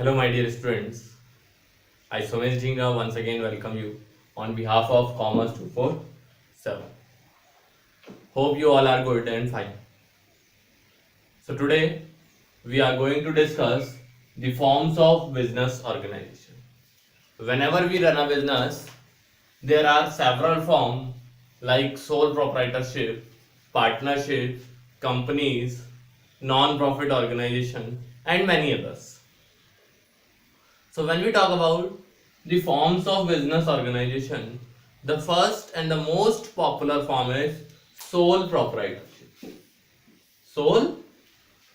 Hello, my dear students. I, Somesh Dhingra, once again welcome you on behalf of Commerce 247. Hope you all are good and fine. So, today we are going to discuss the forms of business organization. Whenever we run a business, there are several forms like sole proprietorship, partnership, companies, non profit organization, and many others. So when we talk about the forms of business organization, the first and the most popular form is sole proprietorship. Sole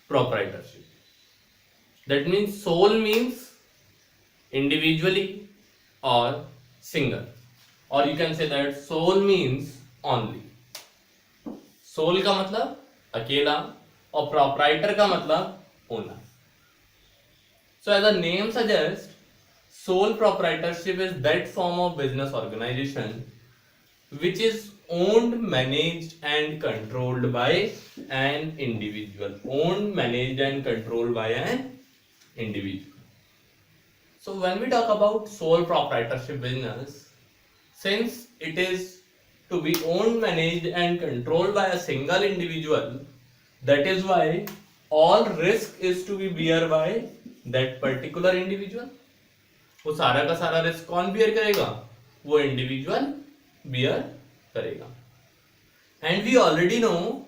proprietorship. That means sole means individually or single. Or you can say that sole means only. Sole का मतलब अकेला और proprietor का मतलब owner. So as the name suggests, sole proprietorship is that form of business organization which is owned, managed and controlled by an individual. Owned, managed and controlled by an individual. So when we talk about sole proprietorship business, since it is to be owned, managed and controlled by a single individual, that is why all risk is to be bear by that particular individual. वो सारा का सारा risk कौन bear करेगा? वो individual bear करेगा. And we already know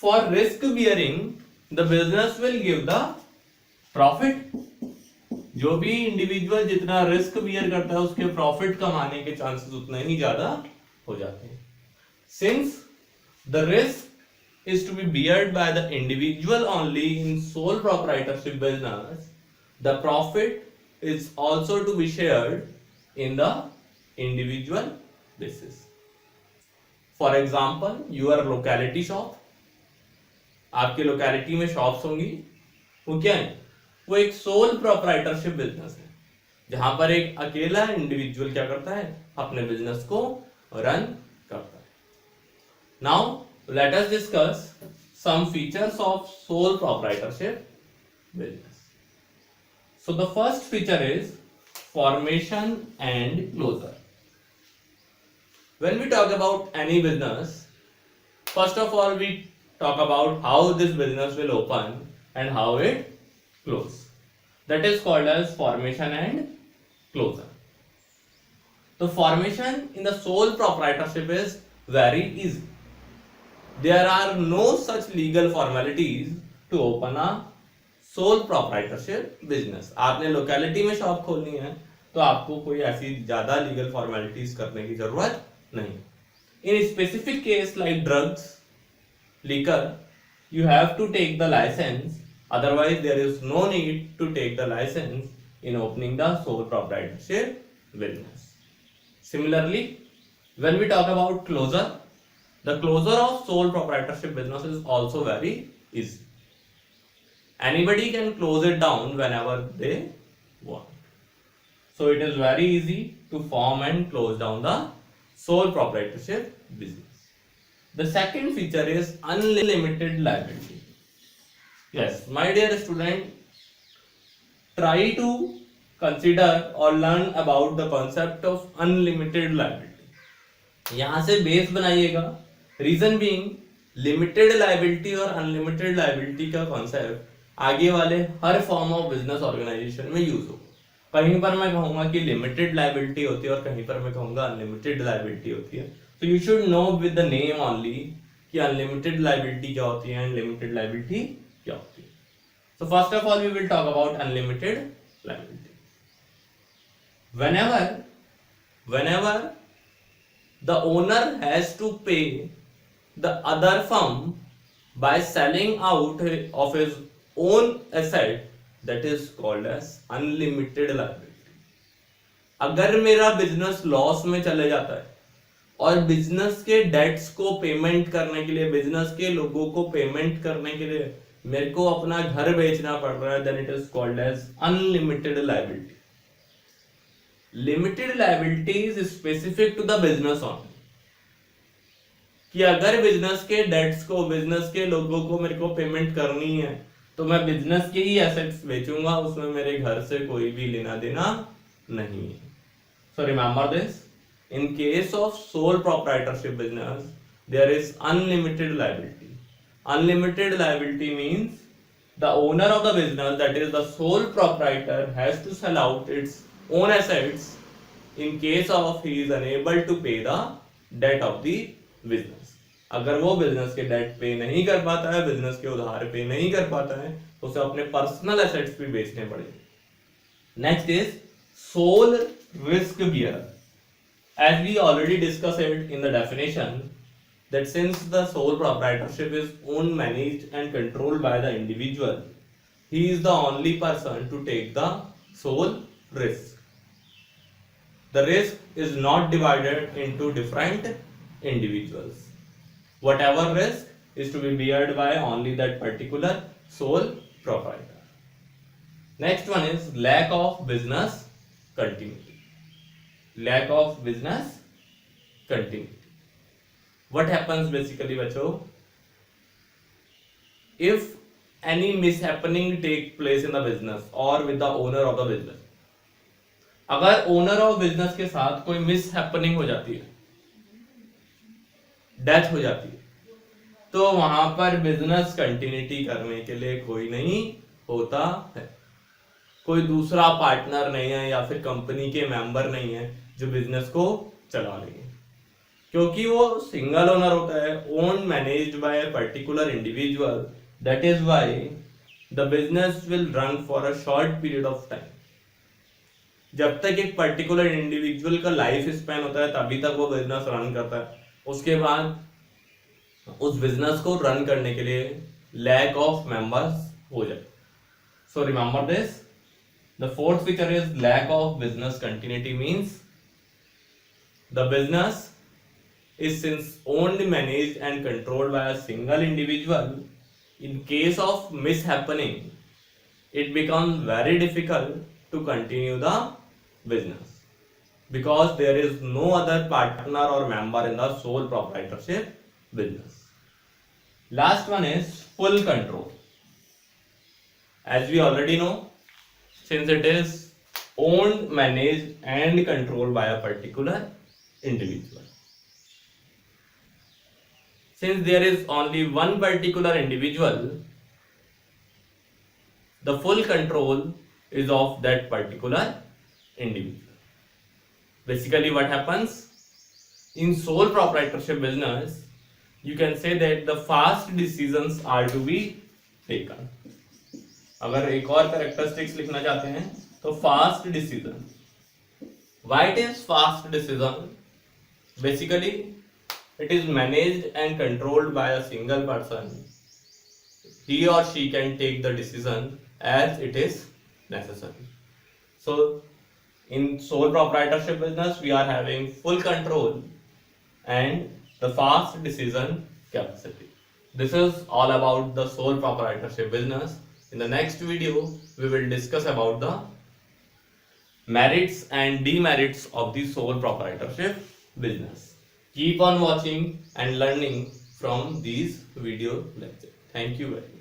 for risk bearing the business will give the profit. जो भी इंडिविजुअल जितना रिस्क बियर करता है उसके प्रॉफिट कमाने के चांसेस उतने ही ज्यादा हो जाते हैं. Since the risk is to be beared by the individual only in sole proprietorship business, the profit is also to be shared in the individual basis. For example, your locality shop, आपके locality में shops होंगी, वो क्या है? वो एक soul proprietorship business है जहां पर एक अकेला इंडिविजुअल क्या करता है? अपने बिजनेस को रन करता है. Now let us discuss some features of sole proprietorship business. So the first feature is formation and closure. When we talk about any business, first of all we talk about how this business will open and how it close. That is called as formation and closure. The formation in the sole proprietorship is very easy. There are no such legal formalities to open a soul proprietorship business. आपने locality में shop खोलनी है तो आपको कोई ऐसी ज्यादा legal formalities करने की जरूरत नहीं. In specific case like drugs, liquor, you have to take the licence, otherwise there is no need to take the licence in opening the sole proprietorship business. Similarly when we talk about closure, the closure of sole proprietorship business is also very easy. Anybody can close it down whenever they want. So it is very easy to form and close down the sole proprietorship business. The second feature is unlimited liability. Yes, my dear student, try to consider or learn about the concept of unlimited liability. यहाँ से base बनाइएगा. Reason being, limited liability और unlimited liability का concept आगे वाले हर form of business organisation में use हो. कहीं पर मैं कहूंगा कि लिमिटेड लाइबिलिटी होती है और कहीं पर मैं कहूंगा अनलिमिटेड लाइबिलिटी होती है. तो you should know with the name only कि अनलिमिटेड लाइबिलिटी क्या होती है एंड लिमिटेड लाइबिलिटी क्या होती है. So first of all we will talk about unlimited liability. whenever the owner has to pay the other firm by selling out of his own asset, that is called as unlimited liability. अगर मेरा business loss में चले जाता है और business के dates को payment करने के लिए, बिजनेस के लोगों को पेमेंट करने के लिए मेरे को अपना घर बेचना पड़ रहा है, then it is called as unlimited liability. Limited liability is specific to the business owner. कि अगर बिजनेस के डेट्स को, बिजनेस के लोगों को मेरे को पेमेंट करनी है तो मैं बिजनेस के ही एसेट्स बेचूंगा, उसमें मेरे घर से कोई भी लेना देना नहीं है. So remember this. In case of sole proprietorship business, there is unlimited liability. Unlimited liability means the owner of the business, that is the sole proprietor, has to sell out its own assets in case of he is unable to pay the debt of the business. अगर वो business के date पे नहीं कर पाता है, business के उधार पे नहीं कर पाता है, तो उसे अपने पर्सनल एसेट्स भी बेचने पड़ेंगे. Next is sole risk bear. As we already discussed it in the definition, that since the sole proprietorship is owned, managed and controlled by the individual, he is the only person to take the sole risk. The risk is not divided into different individuals. Whatever risk is to be beared by only that particular sole proprietor. Next one is lack of business continuity. Lack of business continuity. What happens basically बच्चों? If any mishappening take place in the business or with the owner of the business, अगर owner of business के साथ कोई mishappening हो जाती है, death हो जाती है, तो वहां पर बिजनेस कंटिन्यूटी करने के लिए कोई नहीं होता है. कोई दूसरा पार्टनर नहीं है या फिर कंपनी के मेंबर नहीं है जो बिजनेस को चला लेंगे, क्योंकि वो सिंगल ओनर होता है, own managed by a particular individual. That is why the business will run for a short period of time. जब तक एक पर्टिकुलर इंडिविजुअल का लाइफ स्पैन होता है तभी तक वो बिजनेस रन करता है. उसके बाद उस बिजनेस को रन करने के लिए लैक ऑफ मेंबर्स हो जाए. So remember this. The fourth feature is lack of business continuity means the business is since owned, managed and controlled by a single individual. In case of mishappening, it becomes very difficult to continue the business because there is no other partner or member in the sole proprietorship business. Last one is full control. As we already know, since it is owned, managed and controlled by a particular individual. Since there is only one particular individual, the full control is of that particular individual. Basically what happens in sole proprietorship business, you can say that the fast decisions are to be taken. अगर एक और characteristics लिखना चाहते हैं तो fast decision. Why it is fast decision? Basically it is managed and controlled by a single person. He or she can take the decision as it is necessary. So in sole proprietorship business we are having full control and the fast decision capacity. This is all about the sole proprietorship business. In the next video, we will discuss about the merits and demerits of the sole proprietorship business. Keep on watching and learning from these video lectures. Thank you very much.